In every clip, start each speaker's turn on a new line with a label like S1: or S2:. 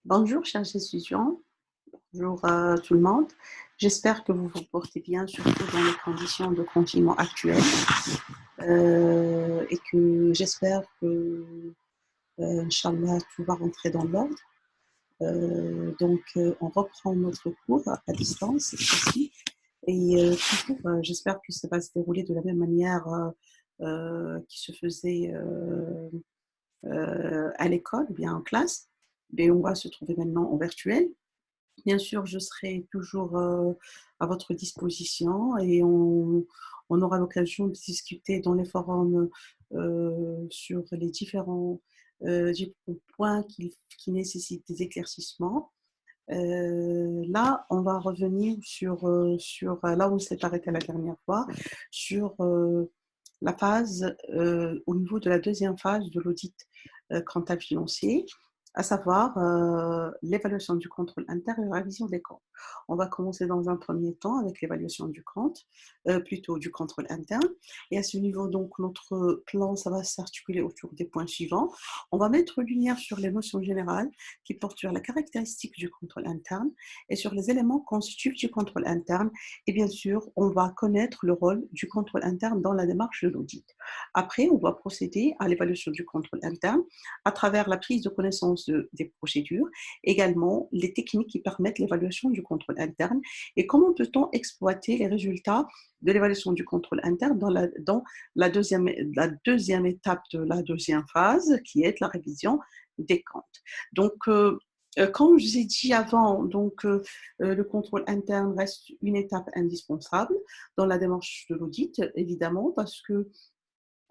S1: Bonjour chers étudiants, bonjour tout le monde. J'espère que vous vous portez bien, surtout dans les conditions de confinement actuelles. Et que j'espère que, Inch'Allah, tout va rentrer dans l'ordre. On reprend notre cours à distance cette fois-ci. Et toujours, j'espère que ça va se dérouler de la même manière qui se faisait à l'école ou bien en classe. Mais on va se trouver maintenant en virtuel. Bien sûr, je serai toujours à votre disposition et on aura l'occasion de discuter dans les forums sur les différents points qui nécessitent des éclaircissements. Là, on va revenir sur là où on s'est arrêté la dernière fois, sur la phase, au niveau de la deuxième phase de l'audit comptable financier, à savoir l'évaluation du contrôle interne et la révision des comptes. On va commencer dans un premier temps avec l'évaluation du compte, plutôt du contrôle interne. Et à ce niveau, donc, notre plan, ça va s'articuler autour des points suivants. On va mettre lumière sur les notions générales qui portent sur la caractéristique du contrôle interne et sur les éléments constitutifs du contrôle interne. Et bien sûr, on va connaître le rôle du contrôle interne dans la démarche de l'audit. Après, on va procéder à l'évaluation du contrôle interne à travers la prise de connaissance des procédures, également les techniques qui permettent l'évaluation du contrôle interne et comment peut-on exploiter les résultats de l'évaluation du contrôle interne dans la deuxième étape de la deuxième phase, qui est la révision des comptes. Donc, comme je vous ai dit avant, le contrôle interne reste une étape indispensable dans la démarche de l'audit, évidemment, parce que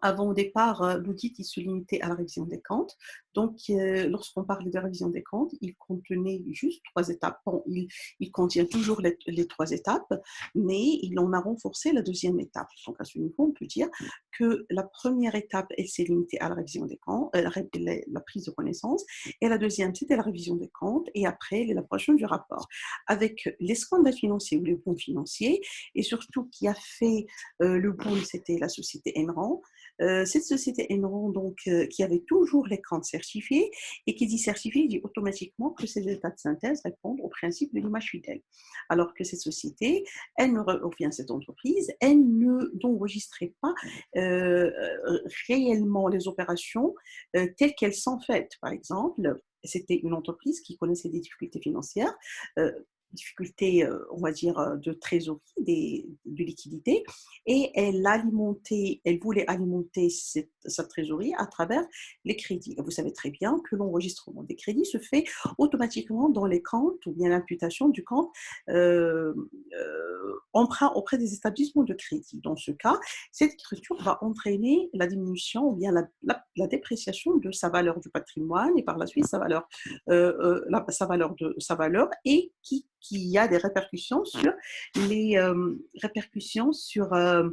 S1: avant, au départ, l'audit, il se limitait à la révision des comptes. Donc, lorsqu'on parlait de révision des comptes, il contenait juste 3 étapes. Bon, il contient toujours les 3 étapes, mais il en a renforcé la deuxième étape. Donc, à ce niveau, on peut dire que la première étape, elle s'est limitée à la révision des comptes, la prise de connaissance, et la deuxième, c'était la révision des comptes, et après, l'élaboration du rapport. Avec les scandales financiers ou les bons financiers, et surtout qui a fait le boom, c'était la société Enron. Cette société Enron, qui avait toujours les comptes certifiés, et qui dit certifié, dit automatiquement que ces états de synthèse répondent au principe de l'image fidèle. Alors que cette société, ou bien cette entreprise, elle n'enregistrait pas euh, réellement les opérations telles qu'elles sont faites. Par exemple, c'était une entreprise qui connaissait des difficultés financières, euh, difficultés, on va dire, de trésorerie, de liquidité, et elle voulait alimenter sa trésorerie à travers les crédits. Et vous savez très bien que l'enregistrement des crédits se fait automatiquement dans les comptes ou bien l'imputation du compte euh, emprunt auprès des établissements de crédit. Dans ce cas, cette écriture va entraîner la diminution ou bien la dépréciation de sa valeur du patrimoine et par la suite sa valeur et qui a des répercussions sur les répercussions sur la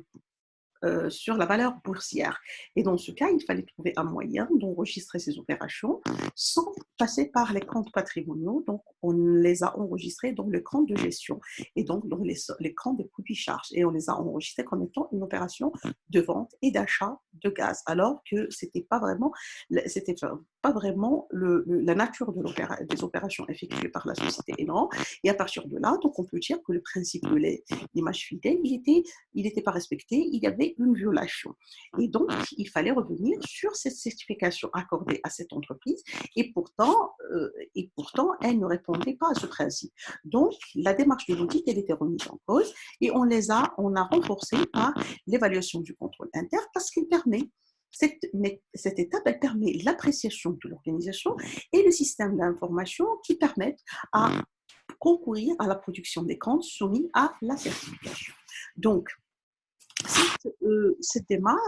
S1: valeur boursière. Et dans ce cas, il fallait trouver un moyen d'enregistrer ces opérations sans passer par les comptes patrimoniaux. Donc, on les a enregistrés dans le compte de gestion et donc dans les comptes des produits charges. Et on les a enregistrés comme étant une opération de vente et d'achat de gaz, alors que c'était pas vraiment la nature des opérations effectuées par la société Enron. Et à partir de là, donc on peut dire que le principe de l'image fidèle, il n'était pas respecté, il y avait une violation. Et donc, il fallait revenir sur cette certification accordée à cette entreprise, et pourtant elle ne répondait pas à ce principe. Donc, la démarche de l'audit, elle était remise en cause, et on a renforcé par l'évaluation du contrôle interne, parce qu'il permet cette étape, elle permet l'appréciation de l'organisation et le système d'information qui permettent à concourir à la production des comptes soumis à la certification. Donc, cette démarche,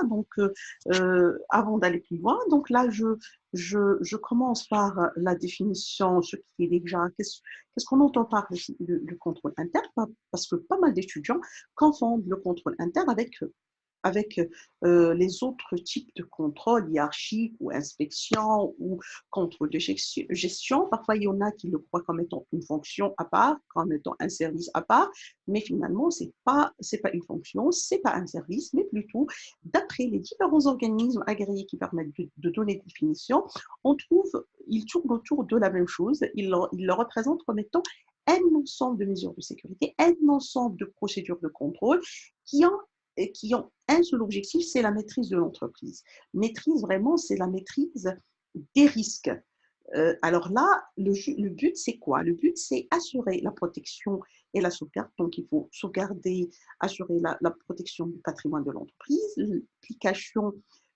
S1: avant d'aller plus loin, donc là, je commence par la définition, ce qui est déjà, qu'est-ce qu'on entend par le contrôle interne, parce que pas mal d'étudiants confondent le contrôle interne avec avec les autres types de contrôle hiérarchique ou inspection ou contrôle de gestion. Parfois, il y en a qui le croient comme étant une fonction à part, comme étant un service à part, mais finalement, c'est pas une fonction, c'est pas un service, mais plutôt, d'après les différents organismes agréés qui permettent de donner définition, on trouve, ils tournent autour de la même chose, ils le représentent comme étant un ensemble de mesures de sécurité, un ensemble de procédures de contrôle qui ont qui ont un seul objectif, c'est la maîtrise de l'entreprise. Maîtrise, vraiment, c'est la maîtrise des risques. Alors là, le but, c'est quoi? Le but, c'est assurer la protection et la sauvegarde. Donc, il faut sauvegarder, assurer la protection du patrimoine de l'entreprise, l'application,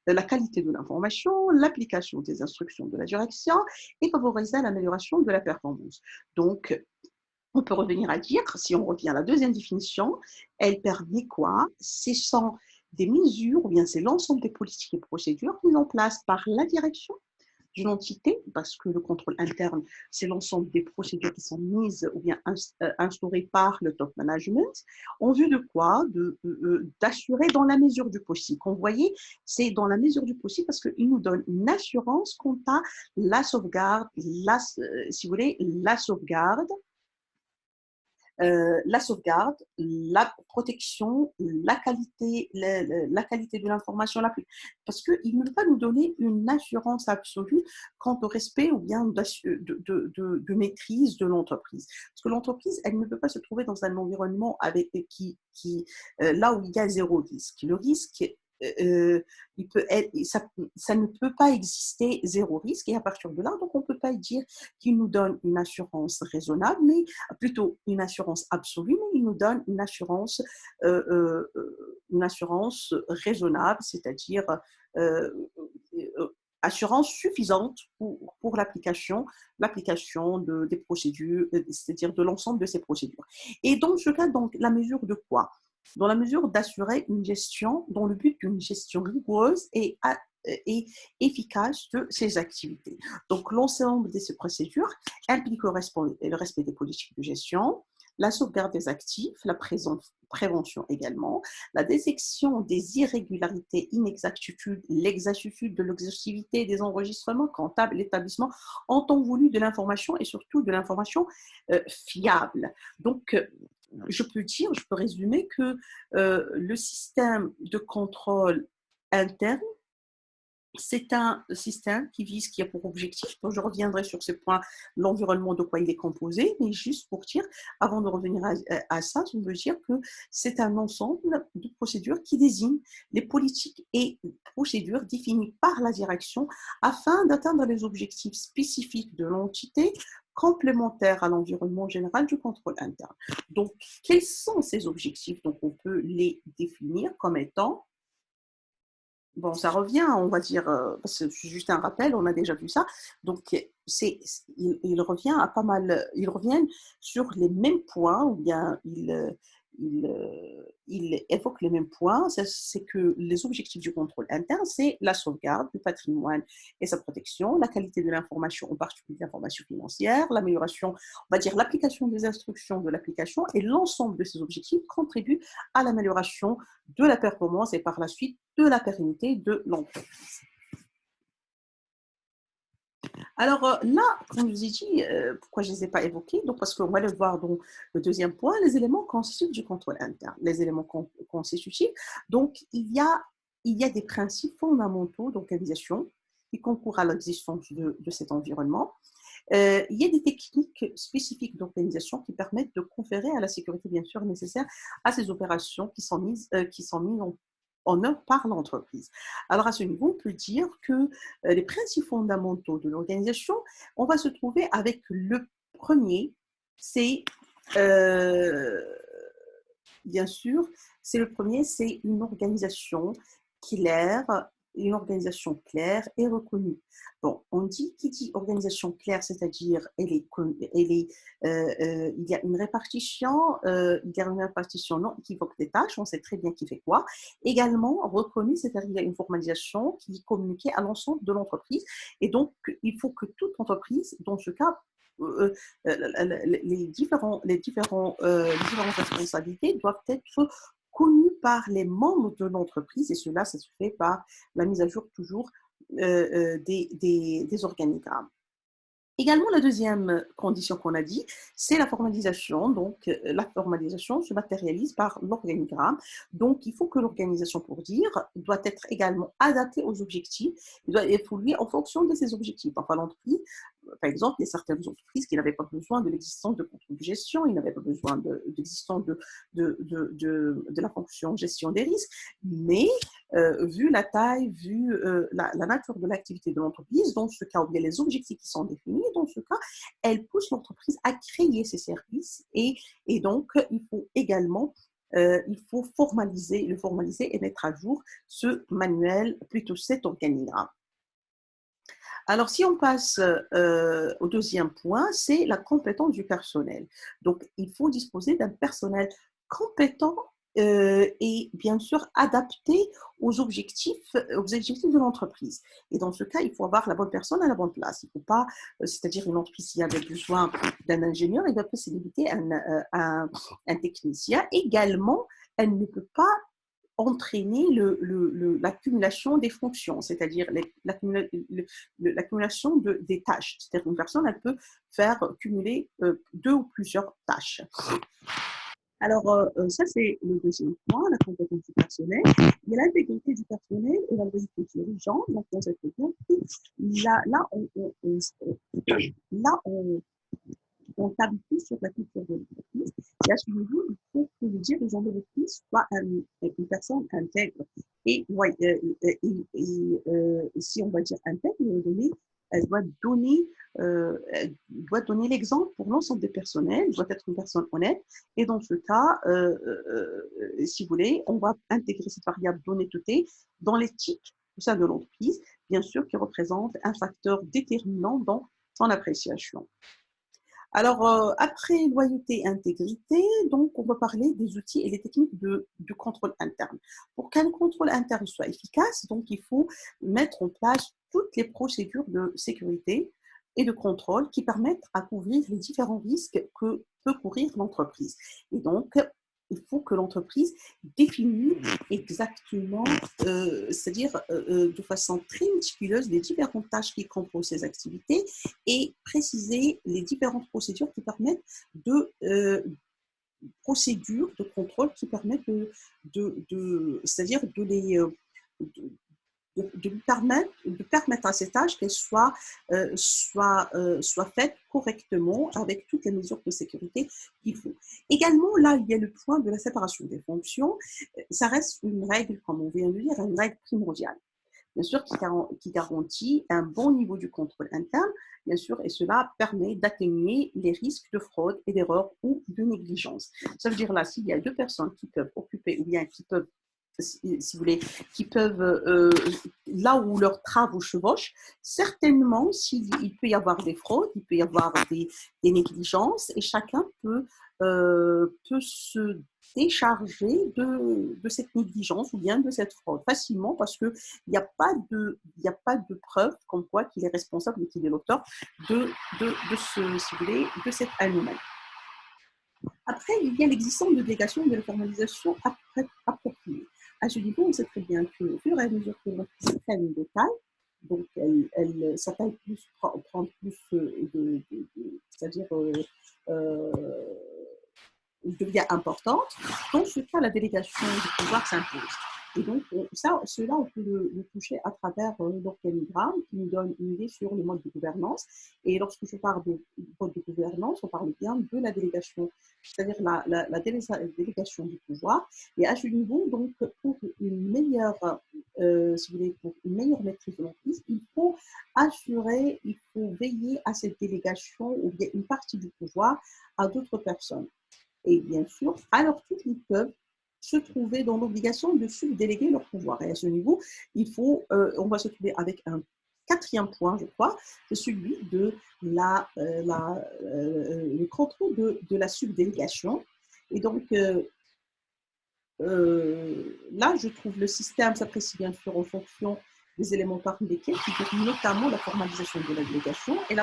S1: la qualité de l'information, l'application des instructions de la direction et favoriser l'amélioration de la performance. Donc, on peut revenir à dire, si on revient à la deuxième définition, elle permet quoi? Ce sont des mesures, ou bien c'est l'ensemble des politiques et procédures mises en place par la direction d'une entité, parce que le contrôle interne, c'est l'ensemble des procédures qui sont mises ou bien instaurées par le top management, en vue de quoi? D'assurer dans la mesure du possible. Vous voyez, c'est dans la mesure du possible parce qu'il nous donne une assurance quant à la sauvegarde, si vous voulez, la sauvegarde, la protection, la qualité de l'information, parce qu'il ne peut pas nous donner une assurance absolue quant au respect ou bien de maîtrise de l'entreprise. Parce que l'entreprise, elle ne peut pas se trouver dans un environnement là où il y a zéro risque. Le risque, il peut être, ça ne peut pas exister zéro risque, et à partir de là, donc on ne peut pas dire qu'il nous donne une assurance raisonnable, mais plutôt une assurance absolue, mais il nous donne une assurance raisonnable, c'est-à-dire euh, assurance suffisante pour l'application des procédures, c'est-à-dire de l'ensemble de ces procédures. Et dans ce cas, donc, la mesure de quoi? Dans la mesure d'assurer une gestion, dans le but d'une gestion rigoureuse et efficace de ces activités. Donc, l'ensemble de ces procédures implique le respect des politiques de gestion, la sauvegarde des actifs, la prévention également, la détection des irrégularités, inexactitudes, l'exactitude de l'exhaustivité des enregistrements comptables, l'établissement en temps voulu de l'information et surtout de l'information fiable. Donc, je peux résumer que le système de contrôle interne, c'est un système qui a pour objectif, donc je reviendrai sur ce point, l'environnement de quoi il est composé, mais juste pour dire, avant de revenir à ça, on veut dire que c'est un ensemble de procédures qui désignent les politiques et procédures définies par la direction afin d'atteindre les objectifs spécifiques de l'entité complémentaires à l'environnement général du contrôle interne. Donc, quels sont ces objectifs? Donc, on peut les définir comme étant. Bon, ça revient, on va dire, parce que c'est juste un rappel, on a déjà vu ça. Donc, il revient à pas mal, ils reviennent sur les mêmes points, ou bien il évoque les mêmes points. C'est que les objectifs du contrôle interne, c'est la sauvegarde du patrimoine et sa protection, la qualité de l'information, en particulier l'information financière, l'amélioration, on va dire, l'application des instructions de l'application, et l'ensemble de ces objectifs contribuent à l'amélioration de la performance et par la suite de la pérennité de l'entreprise. Alors là, comme je vous ai dit, pourquoi je ne les ai pas évoqués? Donc, parce qu'on va le voir dans le deuxième point, les éléments constitutifs du contrôle interne. Les éléments constitutifs, donc il y a des principes fondamentaux d'organisation qui concourent à l'existence de cet environnement. Il y a des techniques spécifiques d'organisation qui permettent de conférer à la sécurité, bien sûr, nécessaire à ces opérations qui sont mises en œuvre par l'entreprise. Alors à ce niveau, on peut dire que les principes fondamentaux de l'organisation, on va se trouver avec le premier, c'est bien sûr, c'est une organisation claire, et reconnue. Bon, qui dit organisation claire, c'est-à-dire il y a une répartition, non équivoque des tâches, on sait très bien qui fait quoi. Également reconnue, c'est-à-dire il y a une formalisation qui est communiquée à l'ensemble de l'entreprise. Et donc, il faut que toute entreprise, dans ce cas, les différentes responsabilités doivent être connues par les membres de l'entreprise, et cela, ça se fait par la mise à jour toujours des organigrammes. Également, la deuxième condition qu'on a dit, c'est la formalisation. Donc, la formalisation se matérialise par l'organigramme. Donc, il faut que l'organisation, pour dire, doit être également adaptée aux objectifs. Il doit évoluer en fonction de ces objectifs. Enfin, l'entreprise, par exemple, il y a certaines entreprises qui n'avaient pas besoin de l'existence de contrôle de gestion, ils n'avaient pas besoin de l'existence de la fonction gestion des risques, mais vu la taille, vu la nature de l'activité de l'entreprise, dans ce cas où il y a les objectifs qui sont définis, dans ce cas, elle pousse l'entreprise à créer ces services et donc il faut également il faut le formaliser et mettre à jour ce manuel, plutôt cet organigramme. Alors, si on passe au deuxième point, c'est la compétence du personnel. Donc, il faut disposer d'un personnel compétent et bien sûr adapté aux objectifs de l'entreprise. Et dans ce cas, il faut avoir la bonne personne à la bonne place. Il ne faut pas, c'est-à-dire une entreprise qui avait besoin d'un ingénieur, il va possibilité un technicien. Également, elle ne peut pas entraîner l'accumulation des fonctions, c'est-à-dire l'accumulation des tâches. C'est-à-dire une personne, elle peut faire cumuler deux ou plusieurs tâches. Alors, ça, c'est le deuxième point, la compétence du personnel. Il y a l'intégrité du personnel et la loyauté du dirigeant. Donc, on sait très bien que on table plus sur la culture de l'entreprise. Et à ce niveau, il faut que le dirigeant de l'entreprise soit une personne intègre. Et si on va dire intègre, elle doit donner l'exemple pour l'ensemble des personnels, elle doit être une personne honnête. Et dans ce cas, si vous voulez, on va intégrer cette variable d'honnêteté dans l'éthique au sein de l'entreprise, bien sûr, qui représente un facteur déterminant dans son appréciation. Alors, après loyauté et intégrité, donc on va parler des outils et des techniques de contrôle interne. Pour qu'un contrôle interne soit efficace, donc il faut mettre en place toutes les procédures de sécurité et de contrôle qui permettent à couvrir les différents risques que peut courir l'entreprise. Et donc, il faut que l'entreprise définisse exactement, c'est-à-dire de façon très méticuleuse, les différentes tâches qui composent ces activités et préciser les différentes procédures qui permettent procédures de contrôle qui permettent c'est-à-dire de permettre à ces tâches qu'elles soient faites correctement avec toutes les mesures de sécurité qu'il faut. Également, là, il y a le point de la séparation des fonctions. Ça reste une règle, comme on vient de dire, une règle primordiale. Bien sûr, qui garantit un bon niveau du contrôle interne, bien sûr, et cela permet d'atténuer les risques de fraude et d'erreur ou de négligence. Ça veut dire là, s'il y a deux personnes qui peuvent occuper ou bien qui peuvent si vous voulez, qui peuvent, là où leurs travaux chevauchent, certainement, il peut y avoir des fraudes, il peut y avoir des négligences, et chacun peut se décharger de cette négligence ou bien de cette fraude facilement parce qu'il n'y a pas de preuve comme quoi qu'il est responsable et qu'il est l'auteur de cette anomalie. Après, il y a l'existence de délégations de la formalisation appropriée. À ce niveau, on sait très bien qu'au fur et à mesure que l'entreprise prenne de taille, donc sa taille prend plus c'est-à-dire devient importante. Dans ce cas, la délégation du pouvoir s'impose. Et donc, cela, on peut le toucher à travers l'organigramme qui nous donne une idée sur le mode de gouvernance. Et lorsque je parle de mode de gouvernance, on parle bien de la délégation, c'est-à-dire la délégation du pouvoir. Et à ce niveau, donc, pour une meilleure, si vous voulez, pour une meilleure maîtrise de l'entreprise, il faut veiller à cette délégation ou bien une partie du pouvoir à d'autres personnes. Et bien sûr, alors tous ils peuvent se trouver dans l'obligation de subdéléguer leur pouvoir. Et à ce niveau, on va se trouver avec un quatrième point, je crois, c'est celui de le contrôle de la subdélégation. Et donc, là, je trouve le système s'apprécie bien sûr en fonction des éléments parmi lesquels figure notamment la formalisation de la délégation et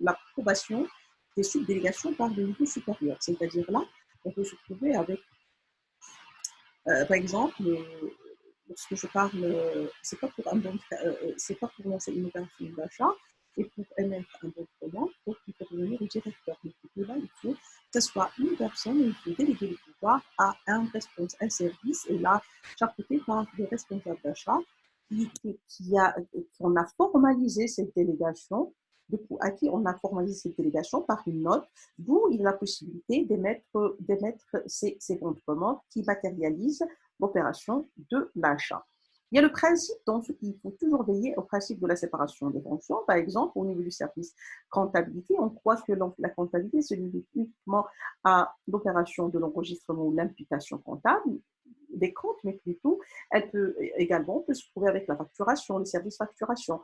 S1: l'approbation des subdélégations par le niveau supérieur. C'est-à-dire là, on peut se trouver avec Par exemple, lorsque je parle, c'est pas pour un bon, c'est pas pour lancer une opération d'achat et pour émettre un bon commande, pour qu'il faut devenir le directeur. Mais pour là, il faut que ce soit une personne, il faut déléguer le pouvoir à un responsable, un service, et là, chapeauté par le responsable d'achat qu'on a formalisé cette délégation, à qui on a formalisé cette délégation par une note, d'où il a la possibilité d'émettre ces bons de commande qui matérialisent l'opération de l'achat. Il y a le principe, donc il faut toujours veiller au principe de la séparation des fonctions. Par exemple, au niveau du service comptabilité, on croit que la comptabilité se limite uniquement à l'opération de l'enregistrement ou l'imputation comptable des comptes, mais plutôt, elle peut également se trouver avec la facturation, le service facturation.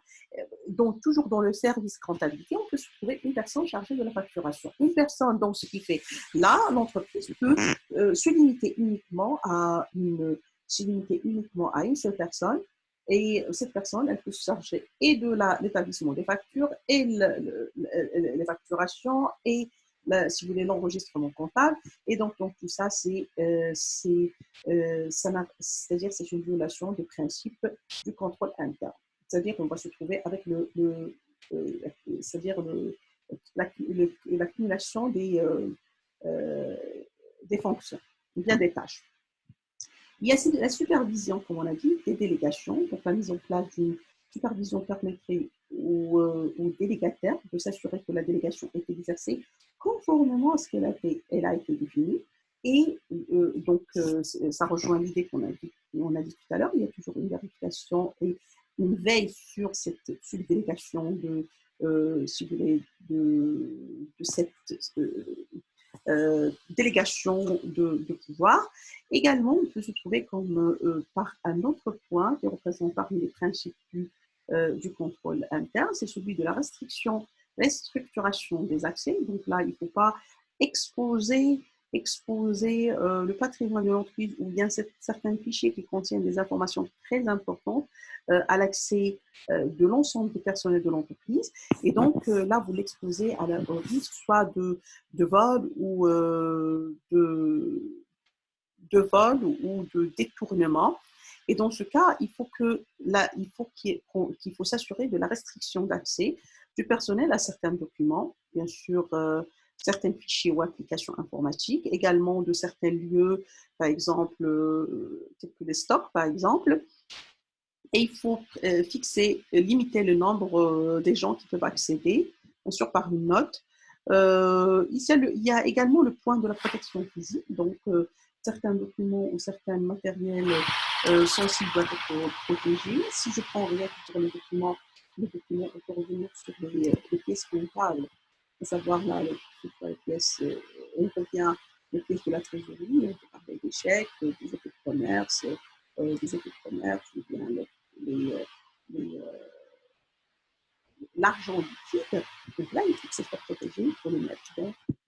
S1: Donc, toujours dans le service comptabilité, on peut se trouver une personne chargée de la facturation. Une personne, donc, ce qui fait là, l'entreprise peut se limiter uniquement à une seule personne. Et cette personne, elle peut se charger et de l'établissement des factures, et les facturations, et si vous voulez, l'enregistrement comptable. Et donc tout ça, c'est-à-dire c'est une violation du principe du contrôle interne. C'est-à-dire qu'on va se trouver avec c'est-à-dire l'accumulation euh, des fonctions, bien des tâches. Il y a la supervision, comme on a dit, des délégations. Donc, la mise en place d'une supervision permettrait aux délégataires de s'assurer que la délégation est exercée conformément à ce qu'elle a été définie. Et ça rejoint l'idée qu'on a dit tout à l'heure. Il y a toujours une vérification et une veille sur cette délégation si vous voulez, de cette délégation de pouvoir. Également, on peut se trouver comme par un autre point qui représente parmi les principes du contrôle interne, c'est celui de la restructuration des accès. Donc là, il ne faut pas exposer le patrimoine de l'entreprise, ou bien certains fichiers qui contiennent des informations très importantes à l'accès de l'ensemble des personnels de l'entreprise. Et donc là, vous l'exposez au risque soit de vol ou de vol ou de détournement. Et dans ce cas, il faut qu'il faut s'assurer de la restriction d'accès du personnel à certains documents, bien sûr, certains fichiers ou applications informatiques, également de certains lieux, par exemple, tels que les stocks, par exemple. Et il faut limiter le nombre des gens qui peuvent accéder, bien sûr par une note. Il y a également le point de la protection physique. Donc, certains documents ou certains matériels sensibles doivent être protégés. Si je prends rien que sur les documents, on peut revenir sur les pièces comptables, à savoir là, les pièces, on revient les pièces de la trésorerie, on peut parler des chèques, des effets de commerce, ou bien l'argent liquide. Donc là, il faut que ce soit protégé, il faut le mettre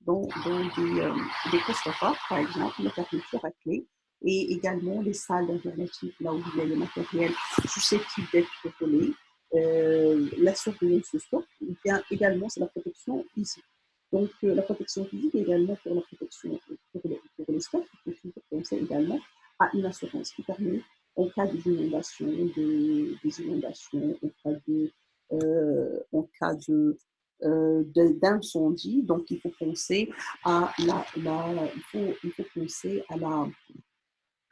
S1: dans des coffres-forts, par exemple, la fermeture à clé, et également les salles informatiques, là où il y a le matériel susceptible d'être volé, la surveillance de stock, ou bien également c'est la protection physique. Donc la protection physique également pour la protection pour les stocks, il faut toujours penser également à une assurance qui permet en cas d'inondation, en cas d'incendie. Donc, il faut penser il faut penser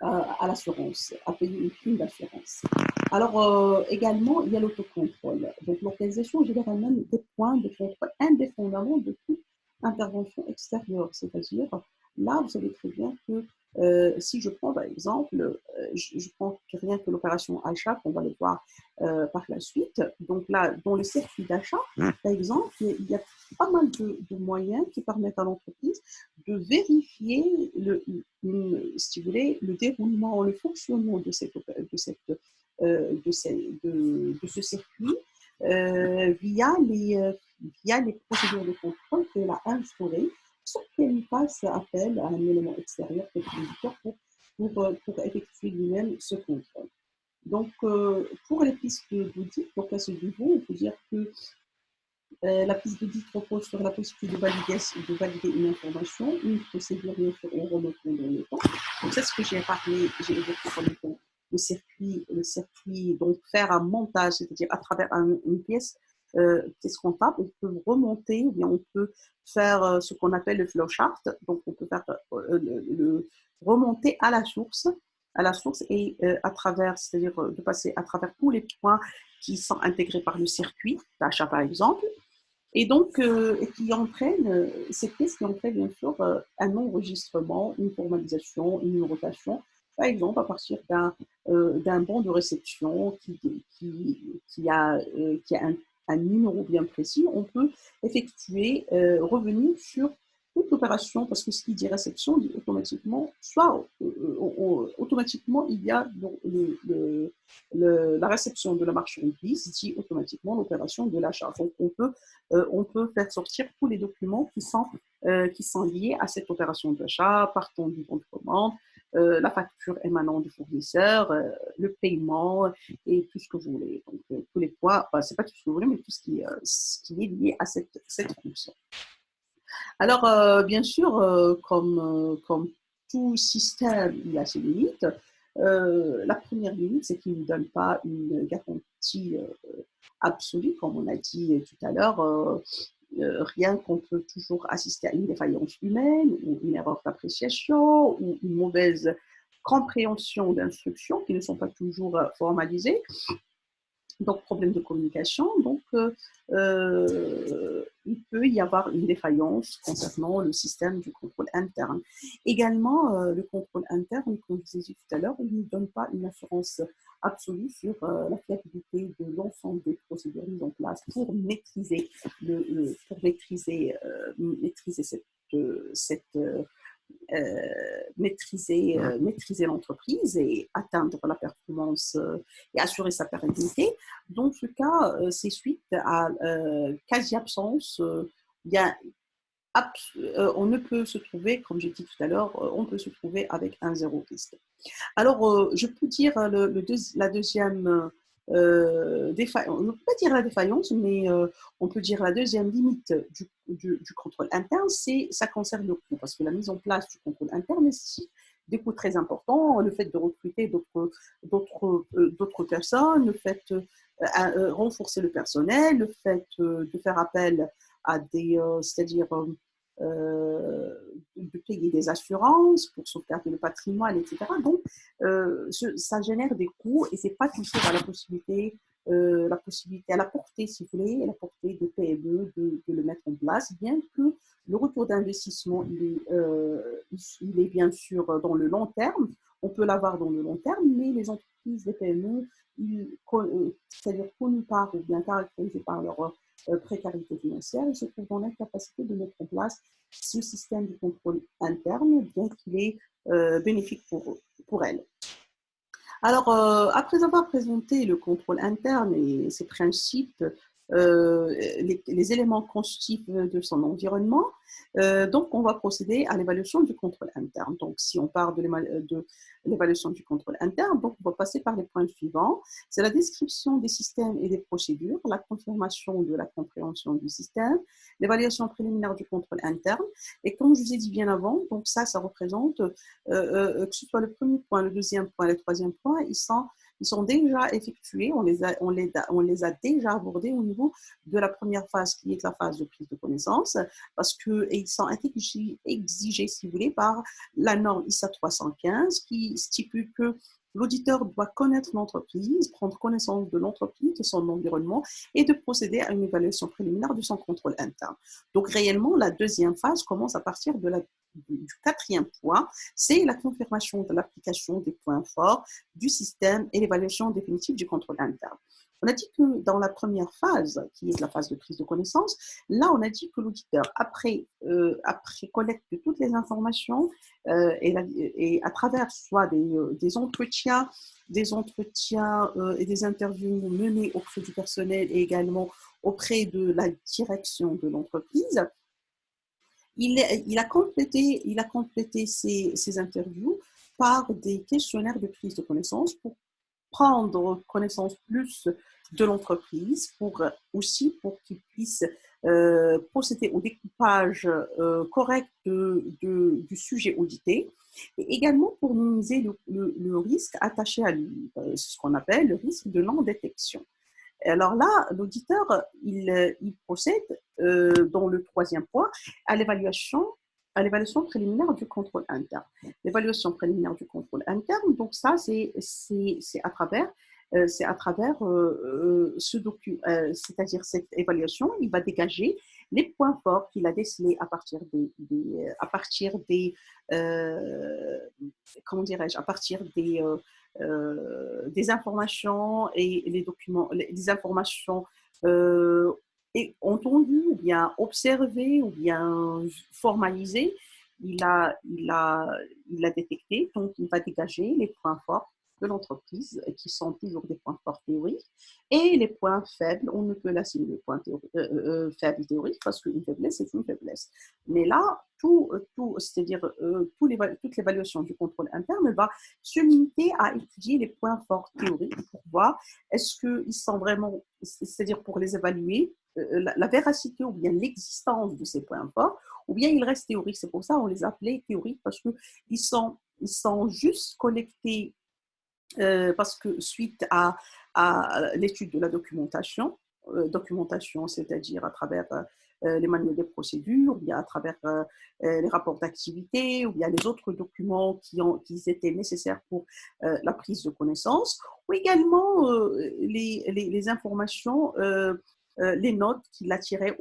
S1: à l'assurance, à payer une prime d'assurance. Alors, également, il y a l'autocontrôle. Donc, l'organisation généralement des points de contrôle indépendamment de toute intervention extérieure. C'est-à-dire, là, vous savez très bien que si je prends, par exemple, je prends rien que l'opération achat, qu'on va le voir par la suite. Donc là, dans le circuit d'achat, par exemple, il y a pas mal de moyens qui permettent à l'entreprise de vérifier si vous voulez, le déroulement, le fonctionnement de ce circuit via les procédures de contrôle qu'elle a instaurées, sans qu'elle fasse appel à un élément extérieur, tel que l'éditeur, pour effectuer lui-même ce contrôle. Donc, pour les pistes d'audit, donc à ce niveau, on peut dire que La prise d'audit repose sur la possibilité de valider une information, une procédure, bien sûr, en remontant dans le temps. Donc, c'est ce que j'ai parlé, j'ai évoqué comme étant le circuit, donc faire un montage, c'est-à-dire à travers une pièce comptable, on peut remonter, ou bien on peut faire ce qu'on appelle le flowchart. Donc, on peut faire remonter à la source et à travers, c'est-à-dire de passer à travers tous les points qui sont intégrés par le circuit d'achat, par exemple. Et donc, qui entraîne, ces pièces qui entraînent bien sûr un enregistrement, une formalisation, une numérotation, par exemple à partir d'un bon de réception qui a un numéro bien précis, on peut effectuer, revenir sur toute l'opération, parce que ce qui dit réception dit automatiquement, soit automatiquement il y a la réception de la marchandise, dit automatiquement l'opération de l'achat. Donc on peut faire sortir tous les documents qui sont liés à cette opération d'achat, partant du bon de commande, la facture émanant du fournisseur, le paiement et tout ce que vous voulez. Donc, tous les poids, enfin, c'est pas tout ce que vous voulez, mais tout ce qui est lié à cette fonction. Alors, bien sûr, comme tout système, il a ses limites. La première limite, c'est qu'il ne donne pas une garantie absolue, comme on a dit tout à l'heure. Rien qu'on peut toujours assister à une défaillance humaine ou une erreur d'appréciation ou une mauvaise compréhension d'instructions qui ne sont pas toujours formalisées. Donc, problème de communication. Donc, il peut y avoir une défaillance concernant le système du contrôle interne. Également, le contrôle interne, comme je disais tout à l'heure, il ne donne pas une assurance absolue sur la fiabilité de l'ensemble des procédures mises en place pour maîtriser, maîtriser maîtriser l'entreprise et atteindre la performance et assurer sa pérennité. Dans ce cas, c'est suite à quasi-absence. On ne peut se trouver, comme j'ai dit tout à l'heure, on peut se trouver avec un zéro risque. Alors, je peux dire la deuxième défaillance, on ne peut pas dire la défaillance, mais on peut dire la deuxième limite du contrôle interne, ça concerne le coût, parce que la mise en place du contrôle interne nécessite des coûts très importants, le fait de recruter d'autres personnes, le fait de renforcer le personnel, le fait de faire appel à c'est-à-dire de payer des assurances pour sauvegarder le patrimoine, etc. Donc, ça génère des coûts et c'est pas toujours à la possibilité, à la portée, si vous voulez, à la portée des PME de le mettre en place, bien que le retour d'investissement, il est bien sûr dans le long terme. On peut l'avoir dans le long terme, mais les entreprises, les PME, c'est-à-dire connues par ou bien caractérisées par leur précarité financière, ils se trouvent dans l'incapacité de mettre en place ce système de contrôle interne, bien qu'il est bénéfique pour elles. Alors, après avoir présenté le contrôle interne et ses principes, les éléments constitutifs de son environnement, donc on va procéder à l'évaluation du contrôle interne. Donc, si on part de l'évaluation du contrôle interne, donc on va passer par les points suivants. C'est la description des systèmes et des procédures, la confirmation de la compréhension du système, l'évaluation préliminaire du contrôle interne. Et comme je vous ai dit bien avant, donc ça représente, que ce soit le premier point, le deuxième point, le troisième point, ils sont déjà effectués, on les a déjà abordés au niveau de la première phase qui est la phase de prise de connaissance, parce qu'ils sont exigés, si vous voulez, par la norme ISA 315 qui stipule que l'auditeur doit connaître l'entreprise, prendre connaissance de l'entreprise, de son environnement et de procéder à une évaluation préliminaire de son contrôle interne. Donc réellement, la deuxième phase commence à partir du quatrième point, c'est la confirmation de l'application des points forts du système et l'évaluation définitive du contrôle interne. On a dit que dans la première phase, qui est la phase de prise de connaissance, là, on a dit que l'auditeur, après collecte de toutes les informations et à travers soit des entretiens et des interviews menées auprès du personnel et également auprès de la direction de l'entreprise, il a complété ces interviews par des questionnaires de prise de connaissance pour prendre connaissance plus de l'entreprise, pour qu'il puisse procéder au découpage correct du sujet audité, et également pour minimiser le risque attaché à lui, ce qu'on appelle le risque de non-détection. Alors là, l'auditeur, il procède dans le troisième point à l'évaluation préliminaire du contrôle interne. L'évaluation préliminaire du contrôle interne, donc ça, c'est à travers ce document, c'est-à-dire cette évaluation, il va dégager les points forts qu'il a décelés euh, comment dirais-je, à partir des informations et les documents, les informations euh, entendues ou bien observées ou bien formalisées, il a détecté, donc il va dégager les points forts de l'entreprise, qui sont toujours des points forts théoriques, et les points faibles, on ne peut l'assimiler les points faibles théoriques parce qu'une faiblesse, c'est une faiblesse. Mais là, c'est-à-dire toute l'évaluation du contrôle interne va se limiter à étudier les points forts théoriques pour voir est-ce qu'ils sont vraiment, c'est-à-dire pour les évaluer, la véracité ou bien l'existence de ces points forts, ou bien ils restent théoriques. C'est pour ça qu'on les appelait théoriques parce qu'ils sont juste collectés parce que suite à l'étude de la documentation, c'est-à-dire à travers les manuels des procédures, ou bien à travers les rapports d'activité, ou bien les autres documents qui étaient nécessaires pour la prise de connaissance, ou également les informations, les notes qu'il a tirées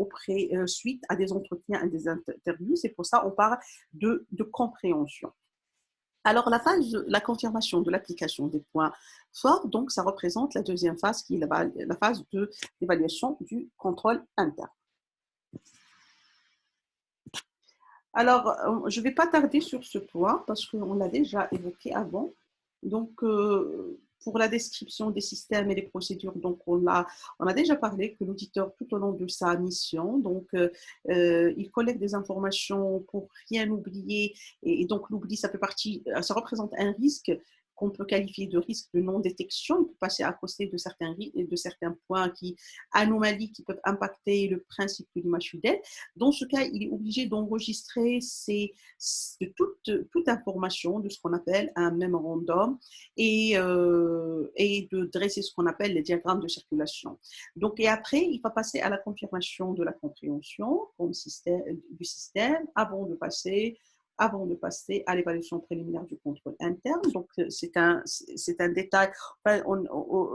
S1: suite à des entretiens et des interviews. C'est pour ça qu'on parle de compréhension. Alors, la confirmation de l'application des points forts, donc, ça représente la deuxième phase qui est la phase de l'évaluation du contrôle interne. Alors, je ne vais pas tarder sur ce point parce qu'on l'a déjà évoqué avant. Donc, pour la description des systèmes et des procédures, donc on a déjà parlé que l'auditeur, tout au long de sa mission, donc il collecte des informations pour rien oublier, et donc l'oubli, ça représente un risque qu'on peut qualifier de risque de non-détection. Il peut passer à côté de certains points anomalies qui peuvent impacter le principe de l'image fidèle. Dans ce cas, il est obligé d'enregistrer toute information de ce qu'on appelle un mémorandum et de dresser ce qu'on appelle les diagrammes de circulation. Donc, et après, il va passer à la confirmation de la compréhension du système avant de passer à l'évaluation préliminaire du contrôle interne. Donc, c'est un détail, enfin,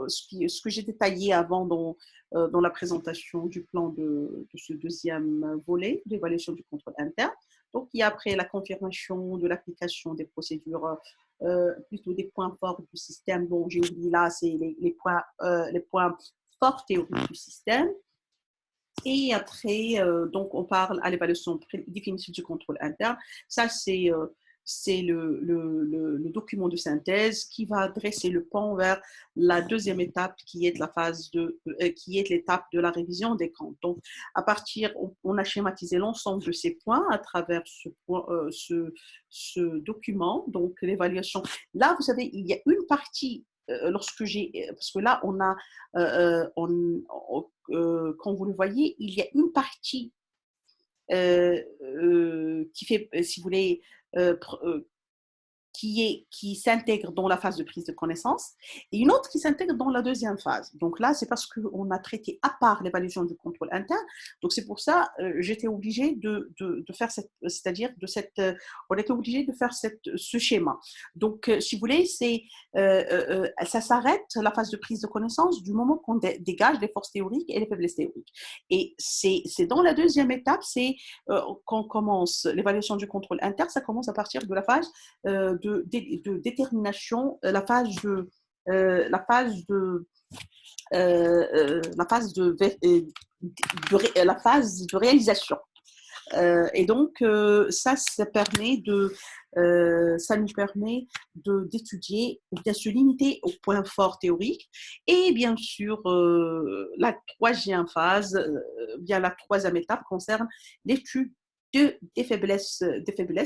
S1: ce que j'ai détaillé avant dans la présentation du plan de ce deuxième volet d'évaluation du contrôle interne. Donc, il y a après la confirmation de l'application des procédures, plutôt des points forts du système. Bon, j'ai oublié là, c'est les points forts théoriques du système. Et après, donc, on parle à l'évaluation définitive du contrôle interne. Ça, c'est le document de synthèse qui va dresser le pont vers la deuxième étape qui est qui est l'étape de la révision des comptes. Donc, on a schématisé l'ensemble de ces points à travers ce document. Donc, l'évaluation. Là, vous savez, il y a une partie parce que là, quand vous le voyez, il y a une partie qui fait, si vous voulez, qui s'intègre dans la phase de prise de connaissance et une autre qui s'intègre dans la deuxième phase. Donc là, c'est parce qu'on a traité à part l'évaluation du contrôle interne. Donc c'est pour ça j'étais obligée de faire on était obligé de faire ce schéma. Donc si vous voulez, ça s'arrête la phase de prise de connaissance du moment qu'on dégage les forces théoriques et les faiblesses théoriques. Et c'est dans la deuxième étape, qu'on commence l'évaluation du contrôle interne. Ça commence à partir de la phase de détermination, la phase de réalisation. Et donc, ça nous permet d'étudier, ou bien se limiter aux points forts théoriques. Et bien sûr, la troisième phase, bien la troisième étape concerne l'étude des faiblesses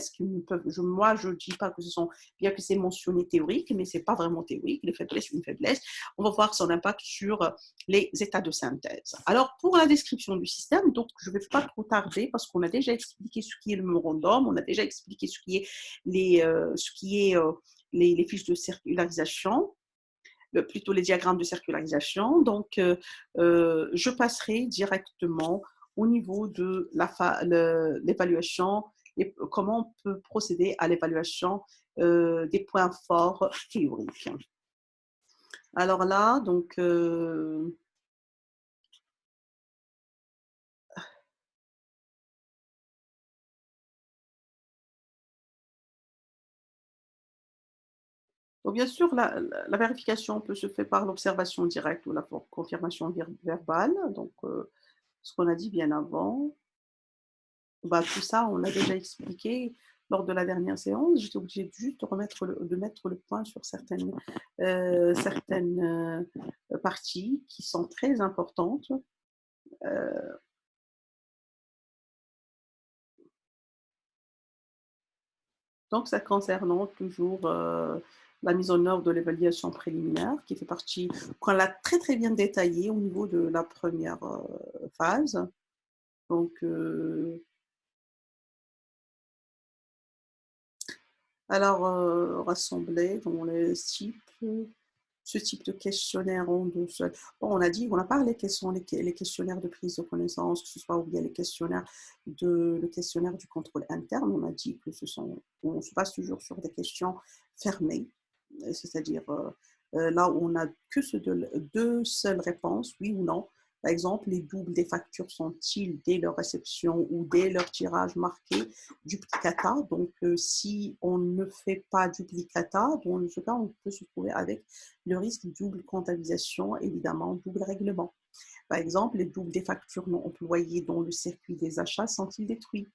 S1: qui ne peuvent, moi je ne dis pas que ce sont, bien que c'est mentionné théorique, mais ce n'est pas vraiment théorique, les faiblesses, une faiblesse, on va voir son impact sur les états de synthèse. Alors pour la description du système, donc je ne vais pas trop tarder parce qu'on a déjà expliqué ce qui est le mémorandum, on a déjà expliqué ce qui est les fiches de circularisation, plutôt les diagrammes de circularisation. Donc, je passerai directement au niveau de l'évaluation, comment on peut procéder à l'évaluation des points forts théoriques. Alors là, donc, bien sûr, la vérification peut se faire par l'observation directe ou la confirmation verbale, donc ce qu'on a dit bien avant. Bah, tout ça, on l'a déjà expliqué lors de la dernière séance. J'étais obligée juste de mettre le point sur certaines parties qui sont très importantes. Euh, donc, ça concernant toujours la mise en œuvre de l'évaluation préliminaire, qui fait partie, qu'on l'a très très bien détaillé au niveau de la première phase. Donc, alors, rassembler dans les types, ce type de questionnaire en deux seuls. Bon, on a parlé quels sont les questionnaires de prise de connaissance, que ce soit ou bien le questionnaire du contrôle interne. On a dit que on se base toujours sur des questions fermées, c'est-à-dire là où on a que deux seules réponses, oui ou non. Par exemple, les doubles des factures sont-ils dès leur réception ou dès leur tirage marqué duplicata? Donc, si on ne fait pas duplicata, dans ce cas, on peut se trouver avec le risque de double comptabilisation, évidemment, double règlement. Par exemple, les doubles des factures non employées dans le circuit des achats sont-ils détruits?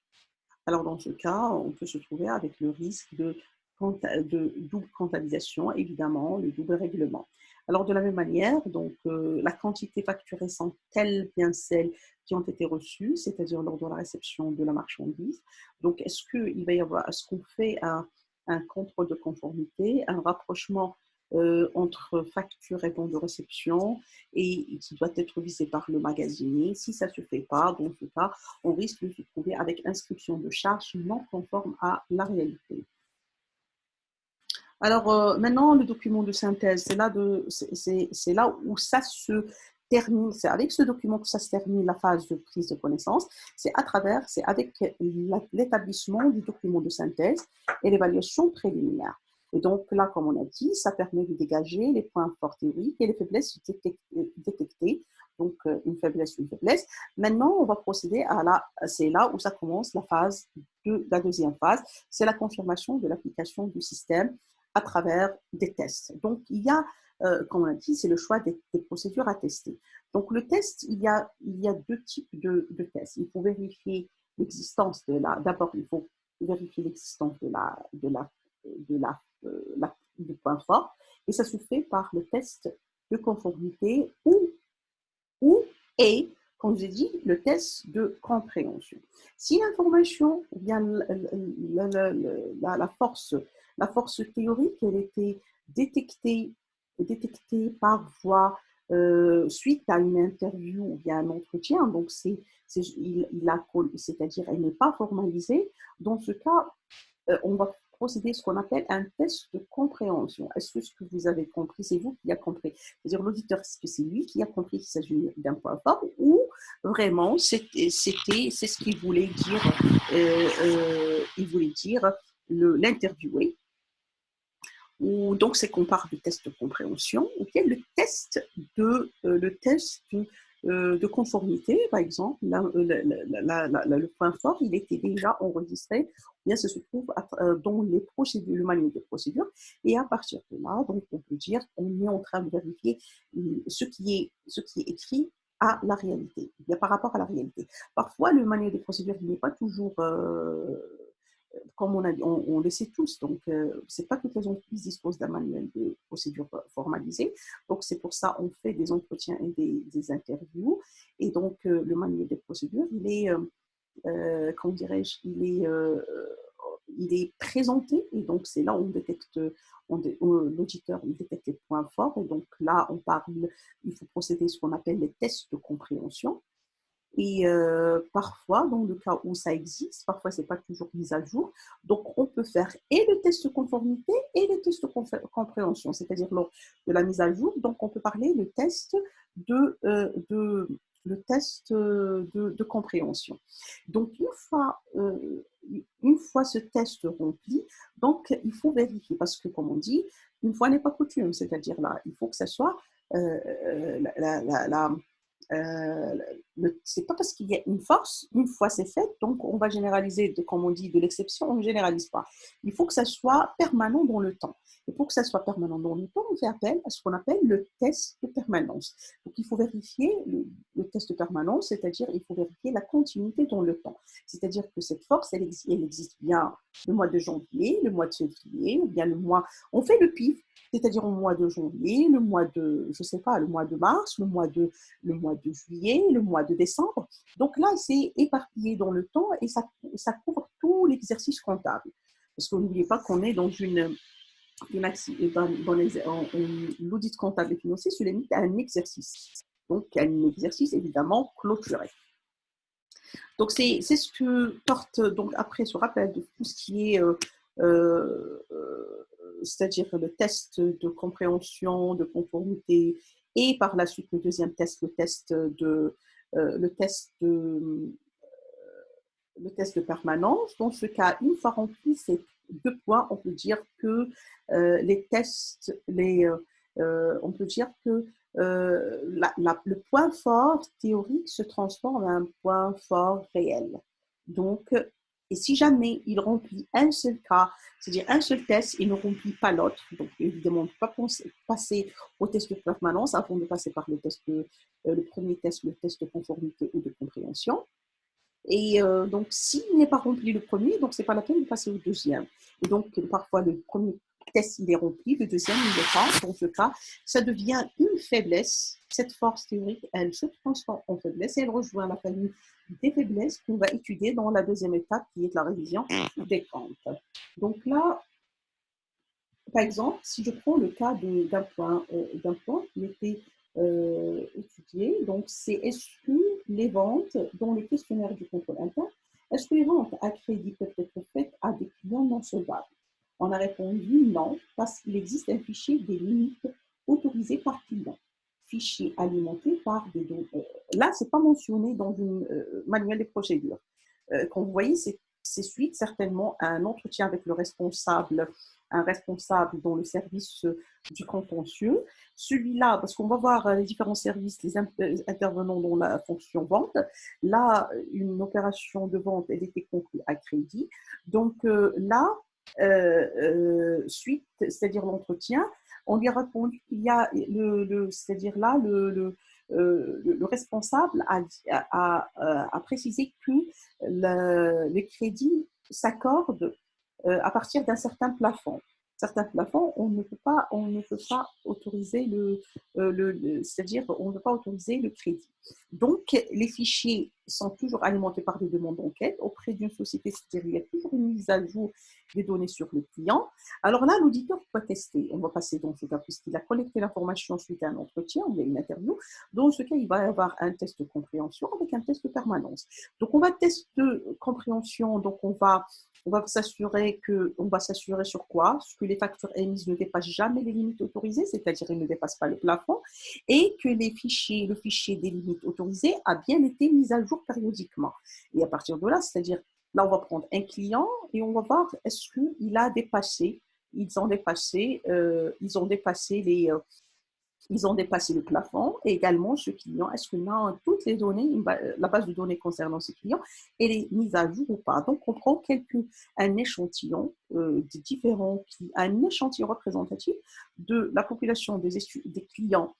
S1: Alors, dans ce cas, on peut se trouver avec le risque de double comptabilisation, évidemment, le double règlement. Alors, de la même manière, donc, la quantité facturée sont-elles bien celles qui ont été reçues, c'est-à-dire lors de la réception de la marchandise? Donc, est-ce qu'on fait un contrôle de conformité, un rapprochement entre facture et bon de réception et qui doit être visé par le magasinier? Si ça ne se fait pas, dans ce cas, on risque de se trouver avec inscription de charges non conformes à la réalité. Alors maintenant, le document de synthèse, c'est là où ça se termine, c'est avec ce document que ça se termine la phase de prise de connaissance, c'est avec l'établissement du document de synthèse et l'évaluation préliminaire. Et donc là, comme on a dit, ça permet de dégager les points forts théoriques et les faiblesses détectées. Donc une faiblesse, une faiblesse. Maintenant, on va procéder c'est là où ça commence la deuxième phase, c'est la confirmation de l'application du système à travers des tests. Donc, il y a, comme on a dit, c'est le choix des procédures à tester. Donc, le test, il y a deux types de tests. Il faut vérifier l'existence d'abord, il faut vérifier l'existence du point fort, et ça se fait par le test de conformité ou et, comme j'ai dit, le test de compréhension. Si l'information ou bien la force théorique, elle était détectée par voie suite à une interview ou bien un entretien, donc c'est-à-dire elle n'est pas formalisée, dans ce cas, on va procéder à ce qu'on appelle un test de compréhension. Est-ce que ce que vous avez compris, c'est vous qui avez compris? C'est-à-dire l'auditeur, est-ce que c'est lui qui a compris qu'il s'agit d'un point fort ou vraiment c'est ce qu'il voulait dire, il voulait dire l'interviewé. Ou donc c'est qu'on parle du test de compréhension ou bien le test de conformité, par exemple, le point fort, il était déjà enregistré, bien ça se trouve dans les procédures, le manuel de procédure, et à partir de là, donc on peut dire qu'on est en train de vérifier ce qui est écrit à la réalité, bien par rapport à la réalité. Parfois, le manuel de procédure n'est pas toujours comme on le sait tous, donc c'est pas toutes les entreprises disposent d'un manuel de procédure formalisé. Donc c'est pour ça on fait des entretiens et des interviews. Et donc le manuel des procédures, comment dirais-je, il est présenté, et donc c'est là où on détecte, l'auditeur il détecte les points forts, et donc là on parle, il faut procéder à ce qu'on appelle les tests de compréhension. Et parfois, dans le cas où ça existe, parfois c'est pas toujours mis à jour, donc on peut faire et le test de conformité et le test de compréhension, c'est-à-dire lors de la mise à jour, donc on peut parler de le test de compréhension. Donc une fois ce test rempli, donc il faut vérifier, parce que comme on dit, une fois n'est pas coutume, c'est-à-dire là, il faut que ça soit la euh, c'est pas parce qu'il y a une force, une fois c'est fait, donc on va généraliser, comme on dit, de l'exception, on ne généralise pas. Il faut que ça soit permanent dans le temps. Et pour que ça soit permanent dans le temps, on fait appel à ce qu'on appelle le test de permanence. Donc il faut vérifier le test de permanence, c'est-à-dire il faut vérifier la continuité dans le temps. C'est-à-dire que cette force, elle existe bien le mois de janvier, le mois de février, ou bien le mois. On fait le pif, c'est-à-dire au mois de janvier, le mois de, je sais pas, le mois de mars, le mois de juillet, le mois de décembre. Donc là, c'est éparpillé dans le temps, et ça couvre tout l'exercice comptable. Parce que n'oubliez pas qu'on est dans l'audit comptable et financier se limite à un exercice. Donc, à un exercice évidemment clôturé. Donc, c'est ce que porte donc après ce rappel de tout ce qui est euh, c'est-à-dire le test de compréhension, de conformité, et par la suite le deuxième test, le test de, le test de permanence. Dans ce cas, une fois rempli ces deux points, on peut dire que les tests, on peut dire que le point fort théorique se transforme en un point fort réel. Donc, et si jamais il remplit un seul cas, c'est-à-dire un seul test, il ne remplit pas l'autre, donc évidemment, on ne peut pas passer au test de permanence avant de passer par le premier test, le test de conformité ou de compréhension. Et donc, s'il n'est pas rempli le premier, donc ce n'est pas la peine de passer au deuxième. Et donc, parfois, le premier test, il est rempli, le deuxième, il n'est pas. Dans ce cas, ça devient une faiblesse. Cette force théorique, elle se transforme en faiblesse, et elle rejoint la famille des faiblesses qu'on va étudier dans la deuxième étape, qui est la révision des comptes. Donc là, par exemple, si je prends le cas d'un point qui était étudié, donc c'est est-ce que les ventes dans le questionnaire du contrôle interne, est-ce que les ventes à crédit peuvent être faites à des clients non solvables? On a répondu non, parce qu'il existe un fichier des limites autorisées par client, fichier alimenté par des données. Là, ce n'est pas mentionné dans une manuel des procédures. Quand vous voyez, c'est suite certainement à un entretien avec le responsable, un responsable dans le service du contentieux. Celui-là, parce qu'on va voir les différents services, les intervenants dans la fonction vente. Là, une opération de vente, elle était conclue à crédit. Donc là, suite, c'est-à-dire l'entretien, on lui a répondu qu'il y a c'est-à-dire là, le responsable a précisé que les crédits s'accordent à partir d'un certain plafond. Certains plafonds, on ne peut pas autoriser c'est-à-dire on ne peut pas autoriser le crédit. Donc, les fichiers sont toujours alimentés par des demandes d'enquête auprès d'une société, c'est-à-dire il y a toujours une mise à jour des données sur le client. Alors là, l'auditeur peut tester. On va passer dans ce cas, puisqu'il a collecté l'information suite à un entretien ou à une interview. Dans ce cas, il va y avoir un test de compréhension avec un test de permanence. Donc, on va tester de compréhension. Donc, on va s'assurer sur quoi? Que les factures émises ne dépassent jamais les limites autorisées, c'est-à-dire qu'ils ne dépassent pas le plafond, et que le fichier des limites autorisées a bien été mis à jour périodiquement. Et à partir de là, c'est-à-dire, là, on va prendre un client et on va voir est-ce qu'il a dépassé, ils ont dépassé le plafond, et également ce client, est-ce qu'on a toutes les données, la base de données concernant ce client, elle est mise à jour ou pas. Donc, on prend un échantillon un échantillon représentatif de la population des clients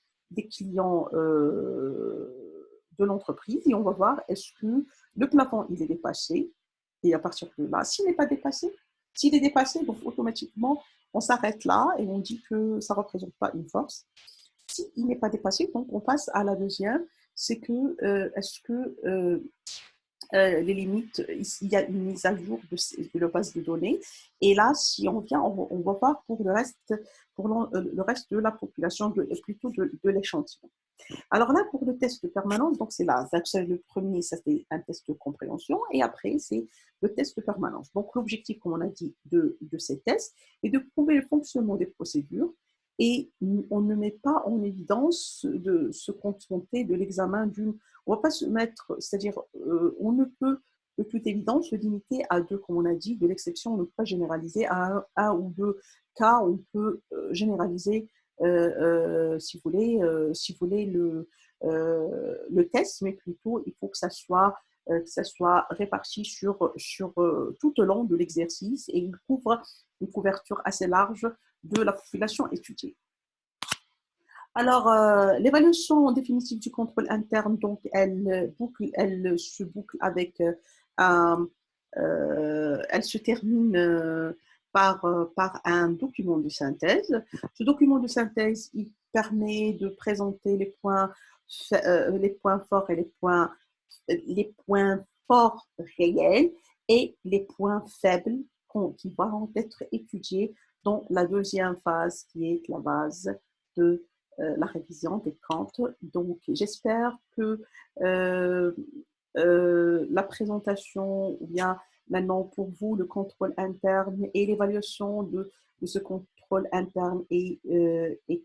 S1: de l'entreprise, et on va voir est-ce que le plafond, il est dépassé, et à partir de là, s'il n'est pas dépassé, s'il est dépassé, donc automatiquement, on s'arrête là et on dit que ça ne représente pas une force. S'il n'est pas dépassé, donc on passe à la deuxième, c'est que est-ce que les limites, il y a une mise à jour de la base de données. Et là, si on vient, on va voir pour le reste, pour le reste de la population, plutôt de l'échantillon. Alors là, pour le test de permanence, donc c'est là, c'est le premier, ça c'est un test de compréhension, et après c'est le test de permanence. Donc l'objectif, comme on a dit, de ces tests est de prouver le fonctionnement des procédures, et on ne met pas en évidence de se contenter de l'examen d'une. On ne va pas se mettre, c'est-à-dire, on ne peut de toute évidence se limiter à deux, comme on a dit, de l'exception, on ne peut pas généraliser à un ou deux cas, on peut généraliser si vous voulez le test, mais plutôt il faut que ça soit réparti sur tout au long de l'exercice et il couvre une couverture assez large de la population étudiée. Alors, l'évaluation définitive du contrôle interne, donc, elle se boucle avec elle se termine par un document de synthèse. Ce document de synthèse, il permet de présenter les points forts et les points forts réels et les points faibles qui vont être étudiés dans la deuxième phase, qui est la phase de la révision des comptes. Donc, j'espère que euh, la présentation, ou bien maintenant pour vous, le contrôle interne et l'évaluation de ce contrôle interne est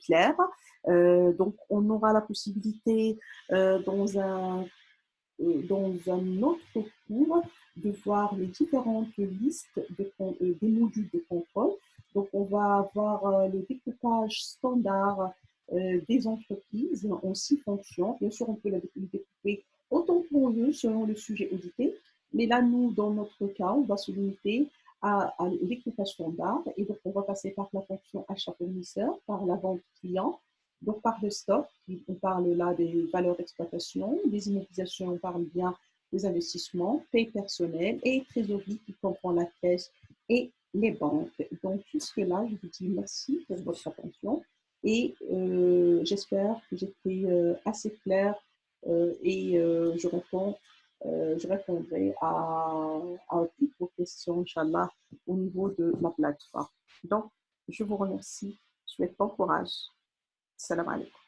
S1: clair. Donc, on aura la possibilité dans un autre cours de voir les différentes listes des modules de contrôle. Donc, on va avoir le découpage standard des entreprises en 6 fonctions. Bien sûr, on peut les découper autant qu'on veut selon le sujet audité. Mais là, nous, dans notre cas, on va se limiter à l'équipage standard. Et donc, on va passer par la fonction achat fournisseur, par la vente client, donc par le stock. On parle là des valeurs d'exploitation, des immobilisations, on parle bien des investissements, paie personnelle et trésorerie qui comprend la caisse et les banques. Donc, jusque-là, je vous dis merci pour votre attention et j'espère que j'étais assez claire et je répondrai à toutes vos questions, Inch'Allah, au niveau de la plateforme. Donc, je vous remercie. Je souhaite bon courage. Salam alaikum.